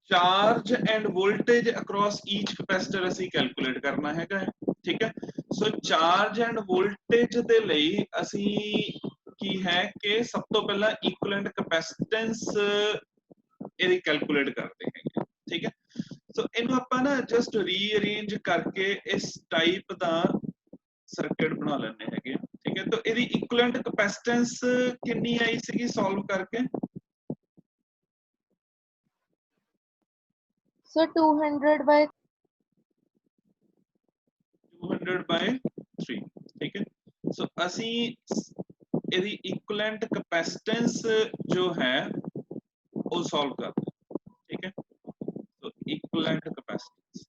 Charge end voltage across each capacitor ਅਸੀਂ calculate करना हैगा ठीक है। सो चार्ज एंड वोल्टेज ਦੇ ਲਈ ਅਸੀਂ ਕੀ ਹੈ ਕਿ ਸਭ ਤੋਂ ਪਹਿਲਾਂ ਇਕੁਇਵਲੈਂਟ ਕਪੈਸਿਟੈਂਸ ਇਹਦੀ कैलकुलेट करते हैं ठीक है। सो ਇਹਨੂੰ ਆਪਾਂ ਨਾ ਜਸਟ ਰੀਅਰੇਂਜ ਕਰਕੇ ਇਸ ਟਾਈਪ ਦਾ ਸਰਕਟ ਬਣਾ ਲੈਣੇ ਹੈਗੇ ठीक है। तो ਇਹਦੀ ਇਕੁਇਵਲੈਂਟ ਕਪੈਸਿਟੈਂਸ ਕਿੰਨੀ ਆਈ ਸੀਗੀ ਸੋਲਵ ਕਰਕੇ सर 200/3 ठीक है। सो ਅਸੀਂ ਇਹਦੀ इक्विवेलेंट कैपेसिटेंस जो है वो सॉल्व करते हैं ठीक है। तो इक्विवेलेंट कैपेसिटेंस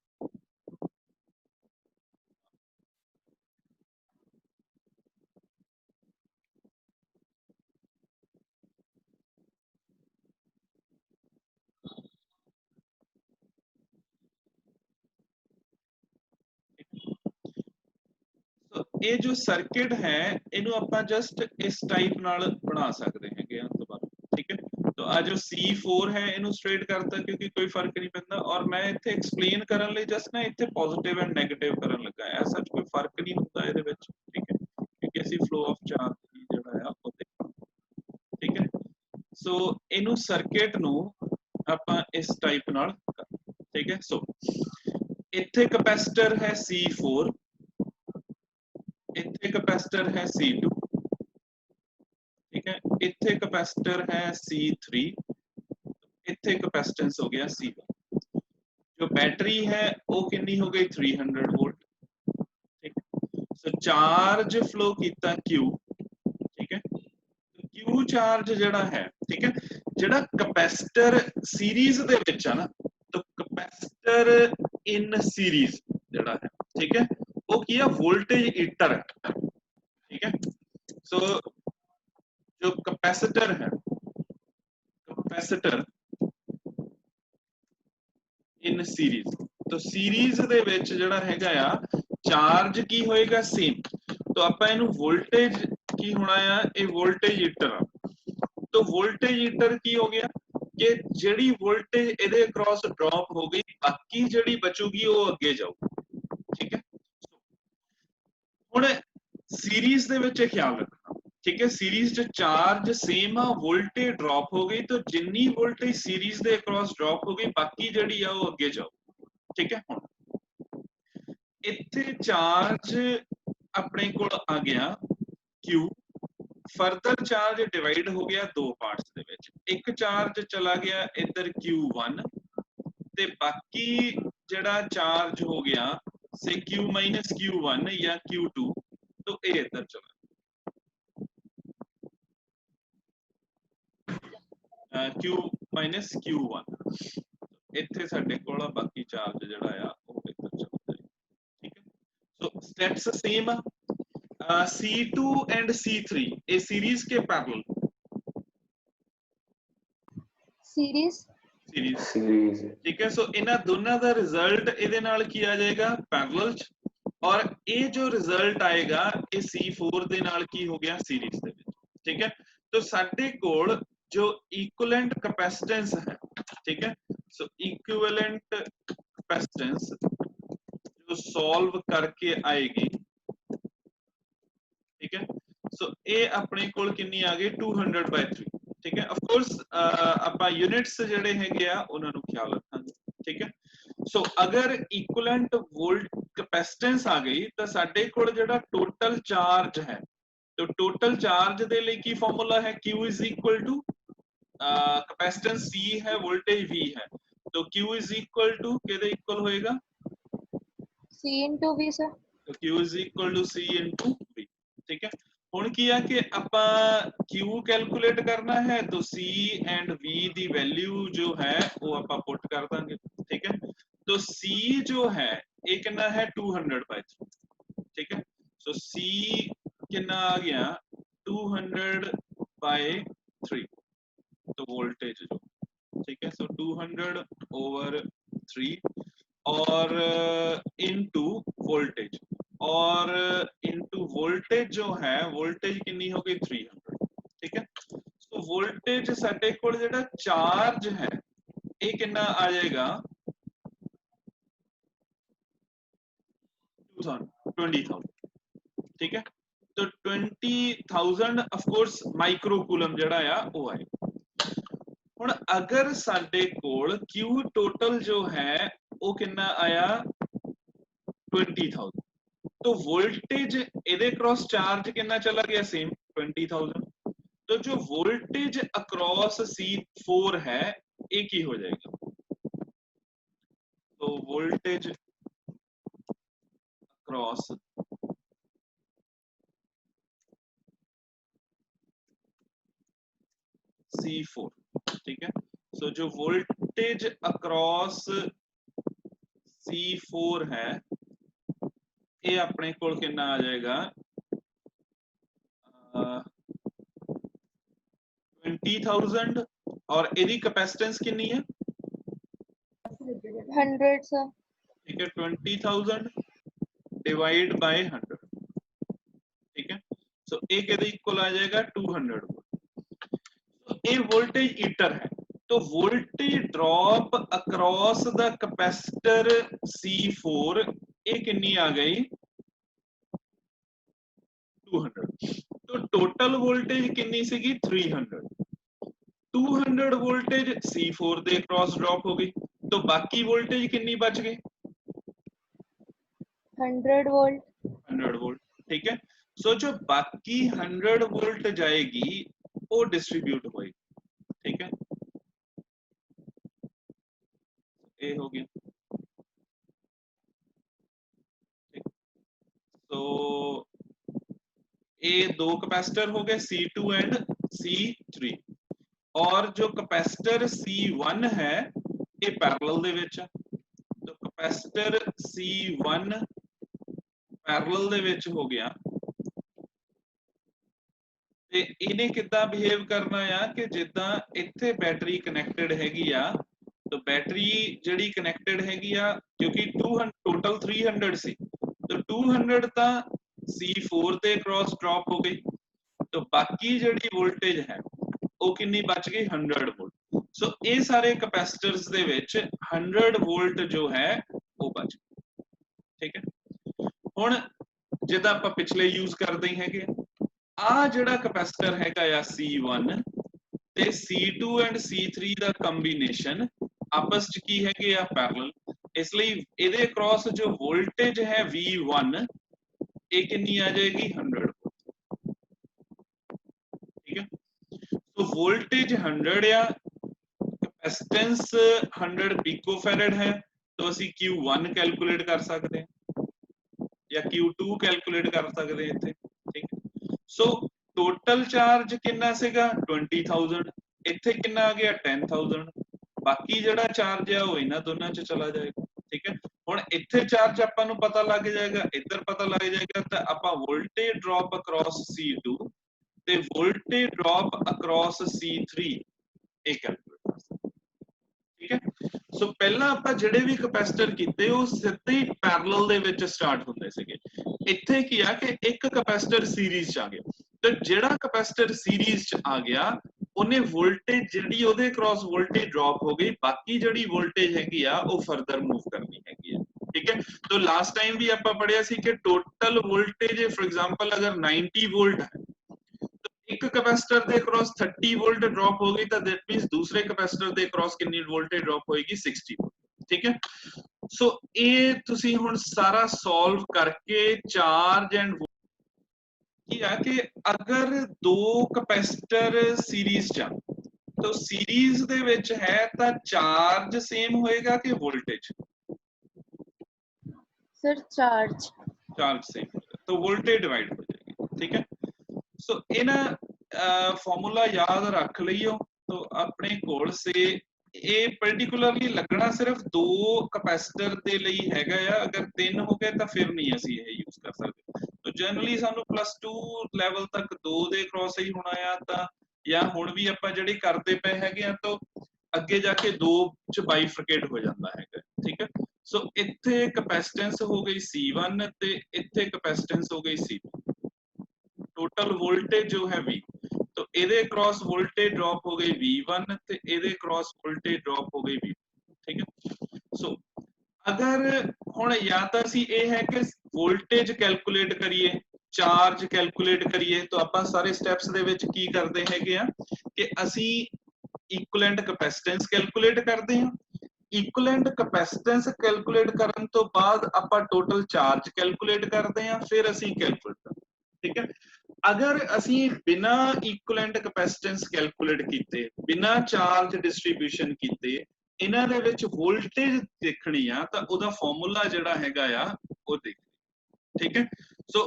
ਇਹ ਜੋ ਸਰਕਟ ਹੈ ਇਹਨੂੰ ਆਪਾਂ ਜਸਟ ਇਸ ਟਾਈਪ ਨਾਲ ਬਣਾ ਸਕਦੇ ਹੈਗੇ ਆ ਦੁਬਾਰਾ ਠੀਕ ਹੈ। तो आ जो C4 है ਇਹਨੂੰ ਸਟ੍ਰੇਟ ਕਰਤਾ ਕਿਉਂਕਿ ਕੋਈ ਫਰਕ ਨਹੀਂ ਪੈਂਦਾ ਔਰ ਮੈਂ ਇੱਥੇ ਐਕਸਪਲੇਨ ਕਰਨ ਲਈ ਜਸਟ ਨਾ ਇੱਥੇ ਪੋਜ਼ਿਟਿਵ ਐਂਡ 네ਗੇਟਿਵ ਕਰਨ ਲੱਗਾ ਐ ਸੱਚ ਕੋਈ ਫਰਕ ਨਹੀਂ ਹੁੰਦਾ ਇਹਦੇ ਵਿੱਚ ਠੀਕ ਹੈ ਕਿਉਂਕਿ ਅਸੀਂ ਫਲੋ ਆਫ ਚਾਰਜ ਜਿਹੜਾ ਆ ਉਹ ਦੇਖਾਂਗੇ ਠੀਕ ਹੈ। ਸੋ ਇਹਨੂੰ ਸਰਕਟ ਨੂੰ ਆਪਾਂ ਇਸ ਟਾਈਪ ਨਾਲ ਠੀਕ ਹੈ। ਸੋ ਇੱਥੇ ਕੈਪੈਸਿਟਰ ਹੈ C4 ਇੱਥੇ ਕੈਪੈਸਿਟਰ है C2 ठीक है। ਇੱਥੇ ਕੈਪੈਸਿਟਰ है C3 ਇੱਥੇ कैपेसिटेंस हो गया C1 जो बैटरी है वो कितनी हो गई 300 वोल्ट ठीक। सो चार्ज फ्लो कीता Q ठीक है। Q चार्ज जड़ा है ठीक है जड़ा कैपेसिटर सीरीज दे विच है ना तो कैपेसिटर इन सीरीज जड़ा है ठीक है वो की है वोल्टेज ईटर है ठीक है। सो जो कैपेसिटर है कैपेसिटर इन सीरीज तो सीरीज ਦੇ ਵਿੱਚ ਜਿਹੜਾ ਹੈਗਾ ਆ ਚਾਰਜ ਕੀ ਹੋਏਗਾ ਸੇਮ तो ਆਪਾਂ ਇਹਨੂੰ ਵੋਲਟੇਜ ਕੀ ਹੋਣਾ ਆ ਇਹ ਵੋਲਟੇਜ ਈਟਰ ਆ तो वोल्टेज ईटर की हो गया कि ਜਿਹੜੀ ਵੋਲਟੇਜ ਇਹਦੇ ਅਕ੍ਰੋਸ ਡ੍ਰੌਪ ਹੋ ਗਈ ਬਾਕੀ ਜਿਹੜੀ ਬਚੂਗੀ ਉਹ ਅੱਗੇ ਜਾਊ ਠੀਕ ਹੈ। ਹੁਣ ਸੀਰੀਜ਼ ਦੇ ਵਿੱਚ ਖਿਆਲ ਰੱਖਣਾ ठीक है सीरीज च चार्ज सेम आ वोल्टेज ड्रॉप हो गई तो जिन्नी वोल्टेज सीरीज दे अक्रॉस ड्रॉप हो गई बाकी जड़ी आ वो अगे जाओ ठीक है। हुण इत्थे चार्ज अपने कोल आ गया Q फर्दर चार्ज डिवाइड हो गया दो पार्ट्स दे विच एक चार्ज चला गया इधर Q1 ते बाकी जड़ा चार्ज हो गया से Q माइनस Q1 या Q2 तो ये इधर चला Q minus Q1 ਇੱਥੇ ਸਾਡੇ ਕੋਲ ਬਾਕੀ ਚਾਰਜ ਜਿਹੜਾ ਆ ਉਹ ਇੱਧਰ ਚੱਲਦਾ ਹੈ ਠੀਕ ਹੈ। ਸੋ ਸਟੈਪਸ ਸੇਮ ਆ C2 and C3 ਇਹ ਸੀਰੀਜ਼ ਕੇ ਪੈਰਲਲ ਸੀਰੀਜ਼ ਠੀਕ ਹੈ। ਸੋ ਇਹਨਾਂ ਦੋਨਾਂ ਦਾ ਰਿਜ਼ਲਟ ਇਹਦੇ ਨਾਲ ਕੀ ਆ ਜਾਏਗਾ ਪੈਰਲਲ ਚ ਔਰ ਇਹ ਜੋ ਰਿਜ਼ਲਟ ਆਏਗਾ ਇਹ C4 ਦੇ ਨਾਲ ਕੀ ਹੋ ਗਿਆ ਸੀਰੀਜ਼ ਦੇ ਵਿੱਚ ਠੀਕ ਹੈ। तो ਸਾਡੇ ਕੋਲ जो इक्विवेलेंट कैपेसिटेंस है ठीक है। सो इक्विवेलेंट कैपेसिटेंस जो सॉल्व करके आएगी ठीक है। सो ये अपने कोल कितनी आ गई 200/3 ठीक है। ऑफ कोर्स ਆਪਾਂ यूनिट्स ਜਿਹੜੇ ਹੈਗੇ ਆ ਉਹਨਾਂ ਨੂੰ ਖਿਆਲ ਰੱਖਾਂਗੇ ठीक है। सो अगर इक्विवेलेंट वोल्ट कैपेसिटेंस आ गई तो ਸਾਡੇ ਕੋਲ ਜਿਹੜਾ टोटल चार्ज है तो टोटल चार्ज ਦੇ ਲਈ ਕੀ ਫਾਰਮੂਲਾ ਹੈ Q is equal to capacitance C है वोल्टेज V है तो Q is equal to किधर इक्वल होएगा C into V सर तो Q is equal to C into V ठीक है। ਹੁਣ ਕੀ ਆ ਕਿ ਆਪਾਂ Q कैलकुलेट करना है तो C and V the value जो है वो ਆਪਾਂ पुट कर ਦਾਂਗੇ ठीक है। तो C जो है ये कितना है 200/3 ठीक है। सो C कितना आ गया 200/3 तो वोल्टेज जो ठीक है। सो 200/3 और इनटू वोल्टेज और इनटू वोल्टेज जो है वोल्टेज कितनी हो गई 300 ठीक है। सो वोल्टेज साडे कोल जेड़ा चार्ज है ये कितना आ जाएगा 20,000, ठीक है। तो 20,000 ऑफ कोर्स माइक्रो कूलम जड़ा आ वो है। हुण अगर साडे कोल क्यू टोटल जो है वो कितना आया 20,000, तो वोल्टेज इहदे क्रॉस चार्ज कितना चला गया सेम 20,000। तो जो वोल्टेज अक्रॉस C4 है ये की हो जाएगा, तो वोल्टेज अक्रॉस C4, ठीक है। सो जो वोल्टेज अक्रॉस C4 है ये अपने कोल कितना आ जाएगा 20,000 और यदि कैपेसिटेंस कितनी है 100 सर। ठीक है, 20,000 डिवाइड बाय 100, ठीक है। सो एक यदि इक्वल आ जाएगा 200 वोल्ट। तो ये वोल्टेज ईटर है, तो voltage drop across the capacitor C4 ये कितनी आ गई 200। तो टोटल वोल्टेज कितनी सीगी 300। 200 voltage C4 they cross drop हो गई, तो बाकी वोल्टेज कितनी बच गई 100 वोल्ट। 100 वोल्ट, ठीक है। सो जो बाकी 100 वोल्ट जाएगी वो डिस्ट्रीब्यूट होगी, ठीक है। ये हो गया, ठीक। तो ये दो कैपेसिटर हो गए C2 एंड C3, और जो कैपेसिटर C1 है ये पैरेलल दे विच है। तो कैपेसिटर C1 पैरेलल दे विच हो गया, ਤੇ ਇਹਨੇ ਕਿੱਦਾਂ ਬਿਹੇਵ ਕਰਨਾ ਆ ਕਿ ਜਿੱਦਾਂ ਇੱਥੇ ਬੈਟਰੀ ਕਨੈਕਟਡ ਹੈਗੀ ਆ, तो बैटरी ਜਿਹੜੀ ਕਨੈਕਟਡ ਹੈਗੀ ਆ ਕਿਉਂਕਿ 200 ਟੋਟਲ 300 ਸੀ, तो 200 ਤਾਂ C4 ਤੇ ਕ੍ਰਾਸ ਡ੍ਰੌਪ ਹੋ ਗਈ, तो ਬਾਕੀ ਜਿਹੜੀ ਵੋਲਟੇਜ ਹੈ ਉਹ ਕਿੰਨੀ ਬਚ ਗਈ 100 ਵੋਲਟ। ਸੋ ਇਹ ਸਾਰੇ ਕੈਪੈਸਿਟਰਸ ਦੇ ਵਿੱਚ 100 ਵੋਲਟ ਜੋ ਹੈ ਉਹ ਬਚ ਗਈ, ਠੀਕ ਹੈ। ਹੁਣ ਜਿੱਦਾਂ ਆਪਾਂ ਪਿਛਲੇ ਯੂਜ਼ ਕਰਦੇ ਹੀ ਹੈਗੇ ਆ ਜਿਹੜਾ ਕੈਪੈਸਿਟਰ ਹੈਗਾ ਆ C1 ਤੇ C2 and C3 the combination ਆਪਸ ਚ ਕੀ ਹੈਗੇ ਆ ਪੈਰਲਲ, ਇਸ ਲਈ ਇਹਦੇ ਅਕ੍ਰੋਸ ਜੋ ਵੋਲਟੇਜ ਹੈ V1 ਇਹ ਕਿੰਨੀ ਆ ਜਾਏਗੀ 100, ਠੀਕ ਹੈ। तो वोल्टेज 100 ਆ, कैपेसिटेंस 100 पिकोफैरड है, तो ਅਸੀਂ Q1 कैलकुलेट कर सकते हैं या Q2 कैलकुलेट कर सकते हैं इथे, ठीक। सो टोटल चार्ज कितना ਸੀਗਾ 20,000, ਇੱਥੇ ਕਿੰਨਾ ਆ ਗਿਆ 10,000, ਬਾਕੀ ਜਿਹੜਾ ਚਾਰਜ ਹੈ ਉਹ ਇਹਨਾਂ ਦੋਨਾਂ ਚ ਚਲਾ ਜਾਏਗਾ, ਠੀਕ ਹੈ। ਹੁਣ ਇੱਥੇ ਚਾਰਜ ਆਪਾਂ ਨੂੰ ਪਤਾ ਲੱਗ ਜਾਏਗਾ, ਇੱਧਰ ਪਤਾ ਲੱਗ ਜਾਏਗਾ, ਤਾਂ ਆਪਾਂ ਵੋਲਟੇਜ ਡ੍ਰੌਪ ਅਕ੍ਰੋਸ C2 ਤੇ ਵੋਲਟੇਜ ਡ੍ਰੌਪ ਅਕ੍ਰੋਸ C3 ਇਹ ਕੈਲਕੂਲੇਟ ਕਰ ਸਕਦੇ, ਠੀਕ ਹੈ। ਸੋ ਪਹਿਲਾਂ ਆਪਾਂ ਜਿਹੜੇ ਵੀ ਕੈਪੈਸਿਟਰ ਕੀਤੇ ਉਹ ਸਿੱਧੇ ਹੀ ਪੈਰਲਲ ਦੇ ਵਿੱਚ ਸਟਾਰਟ ਹੁੰਦੇ ਸੀਗੇ। ਇੱਥੇ ਕੀ ਆ ਕਿ ਇੱਕ ਕੈਪੈਸਿਟਰ ਸੀਰੀਜ਼ ਚ ਆ ਗਿਆ, ਤੇ ਜਿਹੜਾ ਕੈਪੈਸਿਟਰ ਸੀਰੀਜ਼ ਚ ਆ ਗਿਆ ਉਹਨੇ ਵੋਲਟੇਜ ਜਿਹੜੀ ਉਹਦੇ ਕ੍ਰਾਸ ਵੋਲਟੇਜ ਡ੍ਰੌਪ ਹੋ ਗਈ, ਬਾਕੀ ਜਿਹੜੀ ਵੋਲਟੇਜ ਹੈਗੀ ਆ ਉਹ ਫਰਦਰ ਮੂਵ ਕਰਨੀ ਹੈਗੀ ਆ, ठीक है। तो लास्ट टाइम भी ਆਪਾਂ ਪੜਿਆ ਸੀ ਕਿ टोटल वोल्टेज फॉर एग्जांपल अगर 90 वोल्ट है तो एक कैपेसिटर ਦੇ ਅਕ੍ਰੋਸ 30 वोल्ट ड्रॉप हो गई, ਤਾਂ दैट मींस दूसरे कैपेसिटर ਦੇ ਅਕ੍ਰੋਸ ਕਿੰਨੀ ਵੋਲਟੇਜ ਡ੍ਰੌਪ ਹੋਏਗੀ 60 वोल्ट, ठीक है। सो ਇਹ ਤੁਸੀਂ ਹੁਣ ਸਾਰਾ ਸੋਲਵ ਕਰਕੇ ਚਾਰਜ ਐਂਡ ਕੀ ਆ ਕਿ ਅਗਰ ਦੋ कैपेसिटर सीरीज ਚ तो सीरीज ਦੇ ਵਿੱਚ ਹੈ ਤਾਂ ਚਾਰਜ ਸੇਮ ਹੋਏਗਾ ਕਿ ਵੋਲਟੇਜ सर चार्ज सेम होगा, तो वोल्टेज डिवाइड हो जाएगी, ठीक है। सो ये ना फॉर्मूला याद रख लियो, तो अपने कोल से ये पर्टिकुलरली लगना सिर्फ दो कैपेसिटर दे ਲਈ ਹੈਗਾ ਆ, अगर तीन हो गए तो फिर नहीं ਅਸੀਂ ਇਹ यूज कर सकते। तो जनरली ਸਾਨੂੰ +2 ਲੈਵਲ ਤੱਕ ਦੋ ਦੇ ਕ੍ਰਾਸ ਹੀ ਹੋਣਾ ਆ, ਤਾਂ ਜਾਂ ਹੁਣ ਵੀ ਆਪਾਂ ਜਿਹੜੇ ਕਰਦੇ ਪਏ ਹੈਗੇ ਆ ਤਾਂ ਅੱਗੇ ਜਾ ਕੇ ਦੋ ਚ ਬਾਈਫਰਕੇਟ ਹੋ ਜਾਂਦਾ ਹੈਗਾ, ਠੀਕ ਹੈ। सो इत्थे कैपेसिटेंस हो गई C1 ते इत्थे कैपेसिटेंस हो गई C2, टोटल वोल्टेज जो है V। तो ਇਹਦੇ ਅਕ੍ਰੋਸ ਵੋਲਟੇਜ ਡ੍ਰੌਪ ਹੋ ਗਈ V1 ਤੇ ਇਹਦੇ ਅਕ੍ਰੋਸ ਵੋਲਟੇਜ ਡ੍ਰੌਪ ਹੋ ਗਈ V2 ਠੀਕ ਹੈ ਸੋ ਅਗਰ ਹੁਣ ਜਾਂ ਤਾਂ ਅਸੀਂ ਇਹ ਹੈ ਕਿ ਵੋਲਟੇਜ ਕੈਲਕੂਲੇਟ ਕਰੀਏ ਚਾਰਜ ਕੈਲਕੂਲੇਟ ਕਰੀਏ ਤਾਂ ਆਪਾਂ ਸਾਰੇ ਸਟੈਪਸ ਦੇ ਵਿੱਚ ਕੀ ਕਰਦੇ ਹੈਗੇ ਆ ਕਿ ਅਸੀਂ ਇਕੁਇਵਲੈਂਟ ਕਪੈਸਿਟੈਂਸ ਕੈਲਕੂਲੇਟ ਕਰਦੇ ਹਾਂ ਇਕੁਇਵਲੈਂਟ ਕਪੈਸਿਟੈਂਸ ਕੈਲਕੂਲੇਟ ਕਰਨ ਤੋਂ ਬਾਅਦ ਆਪਾਂ ਟੋਟਲ ਚਾਰਜ ਕੈਲਕੂਲੇਟ ਕਰਦੇ ਹਾਂ ਫਿਰ ਅਸੀਂ ਕੈਲਕੂਲੇਟ ਕਰਦੇ ਠੀਕ ਹੈ ਅਗਰ ਅਸੀਂ ਬਿਨਾ ਇਕੁਇਵਲੈਂਟ ਕਪੈਸਿਟੈਂਸ ਕੈਲਕੂਲੇਟ ਕੀਤੇ ਬਿਨਾ ਚਾਰਜ ਡਿਸਟ੍ਰੀਬਿਊਸ਼ਨ ਕੀਤੇ ਇਹਨਾਂ ਦੇ ਵਿੱਚ ਵੋਲਟੇਜ ਦੇਖਣੀ ਆ ਤਾਂ ਉਹਦਾ ਫਾਰਮੂਲਾ ਜਿਹੜਾ ਹੈਗਾ ਆ ਉਹ ਦੇਖ ਠੀਕ ਹੈ ਸੋ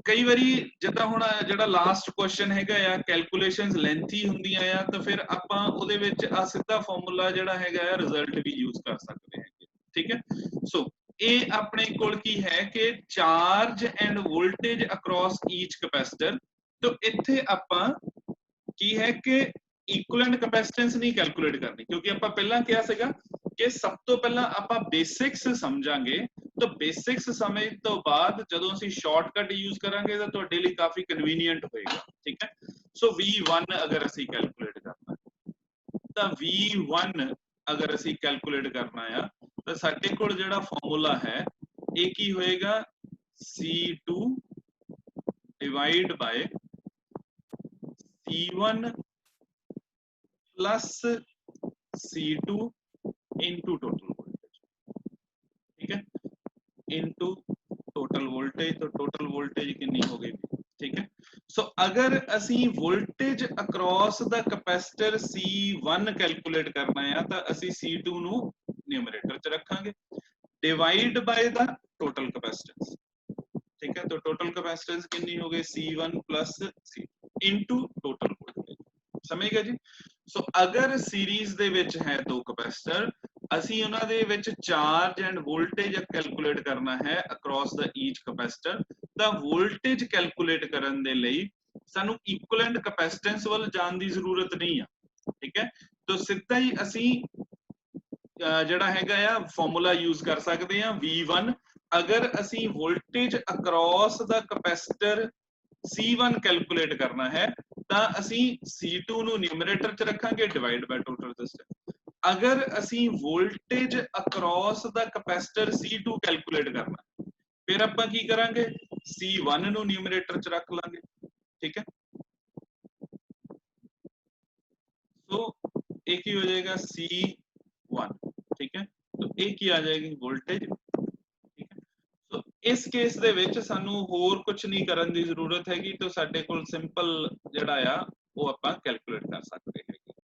ਕਈ ਵਾਰੀ ਜਿੱਦਾਂ ਹੁਣ ਜਿਹੜਾ ਲਾਸਟ ਕੁਐਸਚਨ ਹੈਗਾ ਆ ਕੈਲਕੂਲੇਸ਼ਨਸ ਲੈਂਥੀ ਹੁੰਦੀਆਂ ਆ ਤਾਂ ਫਿਰ ਆਪਾਂ ਉਹਦੇ ਵਿੱਚ ਆ ਸਿੱਧਾ ਫਾਰਮੂਲਾ ਜਿਹੜਾ ਹੈਗਾ ਆ ਰਿਜ਼ਲਟ ਵੀ ਯੂਜ਼ ਕਰ ਸਕਦੇ ਹੈਗੇ ਠੀਕ ਹੈ ਸੋ ਇਹ ਆਪਣੇ ਕੋਲ ਕੀ ਹੈ ਕਿ ਚਾਰਜ ਐਂਡ ਵੋਲਟੇਜ ਅਕ੍ਰੋਸ ਈਚ ਕੈਪੈਸਿਟਰ तो ਇੱਥੇ ਆਪਾਂ ਕੀ ਹੈ ਕਿ ਇਕੁਇਵਲੈਂਟ ਕਪੈਸਿਟੈਂਸ ਨਹੀਂ ਕੈਲਕੂਲੇਟ ਕਰਨੀ ਕਿਉਂਕਿ ਆਪਾਂ ਪਹਿਲਾਂ ਕਿਹਾ ਸੀਗਾ ਕਿ ਸਭ ਤੋਂ ਪਹਿਲਾਂ ਆਪਾਂ ਬੇਸਿਕਸ ਸਮਝਾਂਗੇ ਤਾਂ ਬੇਸਿਕਸ ਸਮਝ ਤੋਂ ਬਾਅਦ ਜਦੋਂ ਅਸੀਂ ਸ਼ਾਰਟਕਟ ਯੂਜ਼ ਕਰਾਂਗੇ ਤਾਂ ਤੁਹਾਡੇ ਲਈ ਕਾਫੀ ਕਨਵੀਨੀਅੰਟ ਹੋਏਗਾ ਠੀਕ ਹੈ ਸੋ V1 ਅਗਰ ਅਸੀਂ ਕੈਲਕੂਲੇਟ ਕਰਨਾ ਤਾਂ V1 ਅਗਰ ਅਸੀਂ ਕੈਲਕੂਲੇਟ ਕਰਨਾ ਆ ਤਾਂ ਸਾਡੇ ਕੋਲ ਜਿਹੜਾ ਫਾਰਮੂਲਾ ਹੈ ਇਹ ਕੀ ਹੋਏਗਾ C2 divide ਬਾय C1 plus C2 into total voltage ठीक है into total voltage तो total voltage कितनी हो गई ठीक है सो अगर असी voltage across the capacitor C1 calculate करना है तो असी C2 नु न्यूमरेटर च रखांगे divide by the total capacitance ठीक है तो टोटल कैपेसिटेंस कितनी हो गई C1 plus C into total voltage ਸਮਝ ਗਏ ਜੀ ਸੋ ਅਗਰ ਸੀਰੀਜ਼ ਦੇ ਵਿੱਚ ਹੈ ਦੋ ਕੈਪੈਸਿਟਰ ਅਸੀਂ ਉਹਨਾਂ ਦੇ ਵਿੱਚ ਚਾਰਜ ਐਂਡ ਵੋਲਟੇਜ ਕੈਲਕੂਲੇਟ ਕਰਨਾ ਹੈ ਅਕ੍ਰੋਸ ਦਾ ਈਚ ਕੈਪੈਸਿਟਰ ਤਾਂ ਵੋਲਟੇਜ ਕੈਲਕੂਲੇਟ ਕਰਨ ਦੇ ਲਈ ਸਾਨੂੰ ਇਕੁਇਵਲੈਂਟ ਕੈਪੈਸਿਟੈਂਸ ਵੱਲ ਜਾਣ ਦੀ ਜ਼ਰੂਰਤ ਨਹੀਂ ਆ ਠੀਕ ਹੈ ਤਾਂ ਸਿੱਧਾ ਹੀ ਅਸੀਂ ਜਿਹੜਾ ਹੈਗਾ ਆ ਫਾਰਮੂਲਾ ਯੂਜ਼ ਕਰ ਸਕਦੇ ਆ V1 ਅਗਰ ਅਸੀਂ ਵੋਲਟੇਜ ਅਕ੍ਰੋਸ ਦਾ ਕੈਪੈਸਿਟਰ C1 कैलकुलेट करना है ਤਾਂ ਅਸੀਂ C2 ਨੂੰ ਨਿਊਮਰੇਟਰ ਚ ਰੱਖਾਂਗੇ ਡਿਵਾਈਡ ਬਾਈ ਟੋਟਲ ਰੈਜ਼ਿਸਟੈਂਸ ਅਗਰ ਅਸੀਂ ਵੋਲਟੇਜ ਅਕ੍ਰੋਸ ਦਾ ਕੈਪੈਸਿਟਰ C2 ਕੈਲਕੂਲੇਟ ਕਰਨਾ ਫਿਰ ਆਪਾਂ ਕੀ ਕਰਾਂਗੇ C1 ਨੂੰ ਨਿਊਮਰੇਟਰ ਚ ਰੱਖ ਲਾਂਗੇ ਠੀਕ ਹੈ ਸੋ ਇਹ ਕੀ ਹੋ ਜਾਏਗਾ C1 ठीक है तो ਇਹ ਕੀ ਆ ਜਾਏਗੀ ਵੋਲਟੇਜ ਇਸ ਕੇਸ ਦੇ ਵਿੱਚ ਸਾਨੂੰ ਹੋਰ ਕੁਝ ਨਹੀਂ ਕਰਨ ਦੀ ਜ਼ਰੂਰਤ ਹੈਗੀ ਤਾਂ ਸਾਡੇ ਕੋਲ ਸਿੰਪਲ ਜਿਹੜਾ ਆ ਉਹ ਆਪਾਂ ਕੈਲਕੂਲੇਟ ਕਰ ਸਕਦੇ